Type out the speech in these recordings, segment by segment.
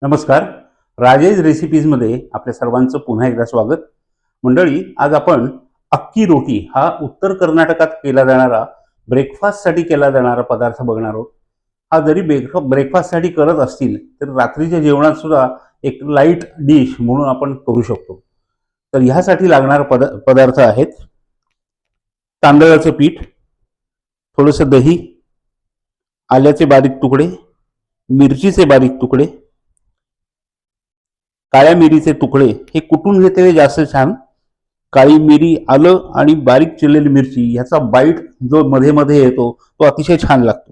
नमस्कार. राजेश रेसिपीजमध्ये आपल्या सर्वांचं पुन्हा एकदा स्वागत. मंडळी, आज आपण अक्की रोटी हा उत्तर कर्नाटकात केला जाणारा ब्रेकफास्टसाठी केला जाणारा पदार्थ बघणार आहोत. हा जरी ब्रेकफास्टसाठी करत असतील तर रात्रीच्या जेवणात सुद्धा एक लाईट डिश म्हणून आपण करू शकतो. तर ह्यासाठी लागणारा पदार्थ आहेत तांदळाचं पीठ, थोडंसं दही, आल्याचे बारीक तुकडे, मिरचीचे बारीक तुकडे, काळ्या मिरीचे तुकडे. हे कुटून घेतलेले जास्त छान. काळी मिरी, आलं आणि बारीक चिरलेली मिरची ह्याचा बाईट जो मध्ये मध्ये येतो तो अतिशय छान लागतो.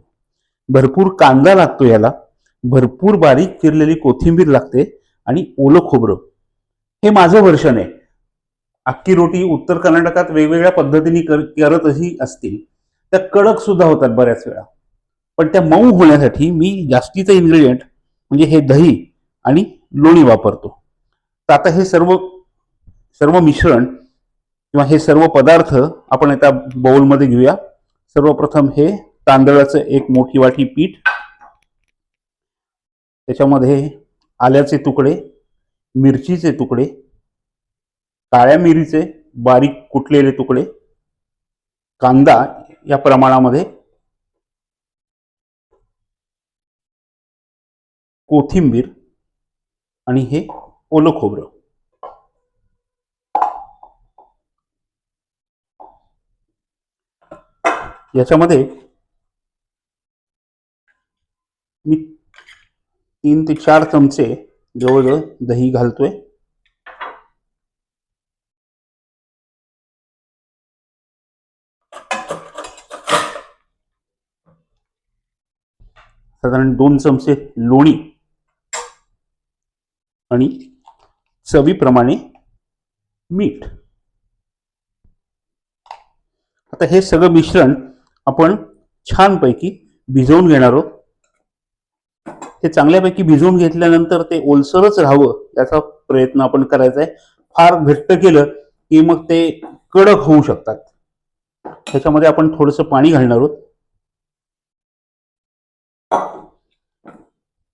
भरपूर कांदा लागतो याला, भरपूर बारीक चिरलेली कोथिंबीर लागते आणि ओलं खोबरं. हे माझं व्हर्शन आहे. अख्खी रोटी उत्तर कर्नाटकात वेगवेगळ्या पद्धतीने करत अशी असतील, त्या कडक सुद्धा होतात बऱ्याच वेळा. पण त्या मऊ होण्यासाठी मी जास्तीचं इन्ग्रेडियंट म्हणजे हे दही आणि लोणी वापरतो. तर आता हे सर्व मिश्रण किंवा हे सर्व पदार्थ आपण आता बाउलमध्ये घेऊया. सर्वप्रथम हे तांदळाचं एक मोठी वाटी पीठ, त्याच्यामध्ये आल्याचे तुकडे, मिरचीचे तुकडे, काळ्या मिरीचे बारीक कुटलेले तुकडे, कांदा या प्रमाणामध्ये, कोथिंबीर आणि हे ओलं खोबरं. याच्यामध्ये मी 3 ते 4 चमचे जवळजवळ दही घालतोय. साधारण 2 चमचे लोणी आणि चवीप्रमाणे मीठ. आता हे सगळं मिश्रण आपण छानपैकी भिजवून घेणार आहोत. हे चांगल्यापैकी भिजवून घेतल्यानंतर ते ओलसरच राहावं याचा प्रयत्न आपण करायचा आहे. फार घट्ट केलं की मग ते कडक होऊ शकतात. त्याच्यामध्ये आपण थोडंसं पाणी घालणार आहोत.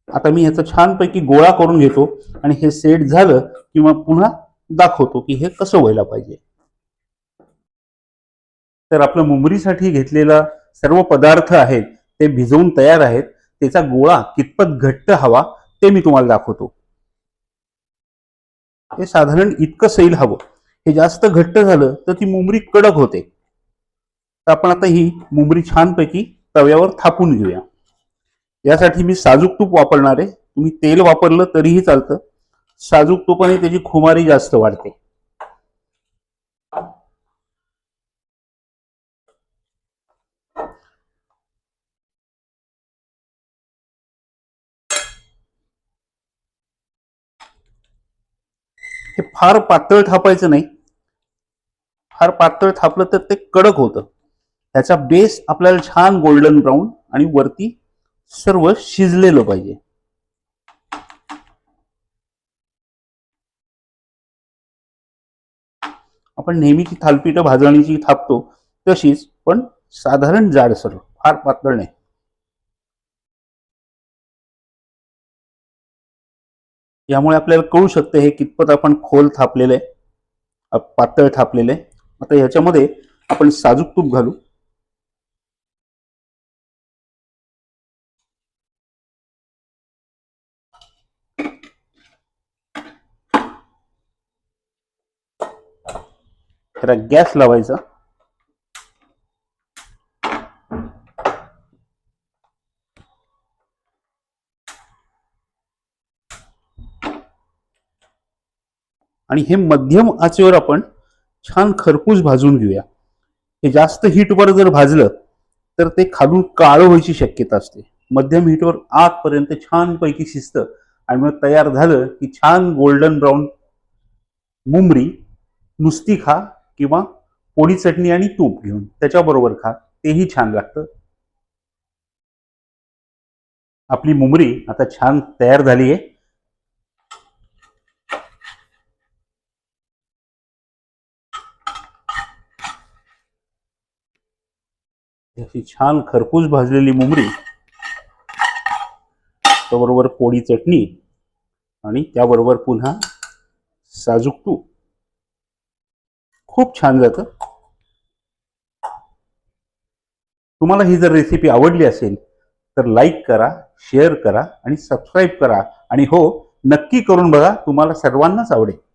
आता मी ह्याचा छानपैकी गोळा करून घेतो आणि हे सेट झालं की मग पुन्हा दाखवतो की हे कसं व्हायला पाहिजे. तर आपलं मुंबरीसाठी घेतलेला सर्व पदार्थ आहेत ते भिजवून तयार आहेत. त्याचा गोळा कितपत घट्ट हवा ते मी तुम्हाला दाखवतो. हे साधारण इतकं सैल हवं. हे जास्त घट्ट झालं तर ती मुंबरी कडक होते. तर आपण आता ही मुंबरी छानपैकी तव्यावर थापून घेऊया. यासाठी मी साजूक तूप वापरणार आहे. तुम्ही तेल वापरलं तरीही चालतं. साजूक तुपाने त्याची खुमारी जास्त वाढते. हे फार पातळ थापायचं नाही. फार पातळ थापलं तर ते कडक होतं. त्याचा बेस आपल्याला छान गोल्डन ब्राऊन आणि वरती सर्व शिजलेलं पाहिजे. आपण नेहमीची थालपीठं भाजणीची थापतो तशीच, पण साधारण जाडसर, फार पातळ नाही. यामुळे आपल्याला कळू शकते हे कितपत आपण खोल थापलेले, पातळ थापलेले. आता ह्याच्यामध्ये आपण साजूक तूप घालू. जरा गॅस लावायचा. आणि हे मध्यम आचेवर आपण छान खरपूस भाजून घेऊया. हे जास्त हीटवर जर भाजलं तर ते खालून काळं व्हायची शक्यता असते. मध्यम हीटवर आतपर्यंत छानपैकी शिजतं आणि मग तयार झालं की छान गोल्डन ब्राऊन मुंबरी नुसती खा किंवा पोळी चटणी आणि तूप घेऊन त्याच्याबरोबर खा, तेही छान लागतं. आपली मुंबरी आता छान तयार झाली आहे. अशी छान खरपूस भाजलेली मुंबरी, त्याबरोबर पोळी चटणी आणि त्याबरोबर पुन्हा साजूक तूप. खूप छान जातं. तुम्हाला ही जर रेसिपी आवडली असेल तर लाईक करा, शेअर करा आणि सबस्क्राईब करा. आणि हो, नक्की करून बघा, तुम्हाला सर्वांनाच आवडेल.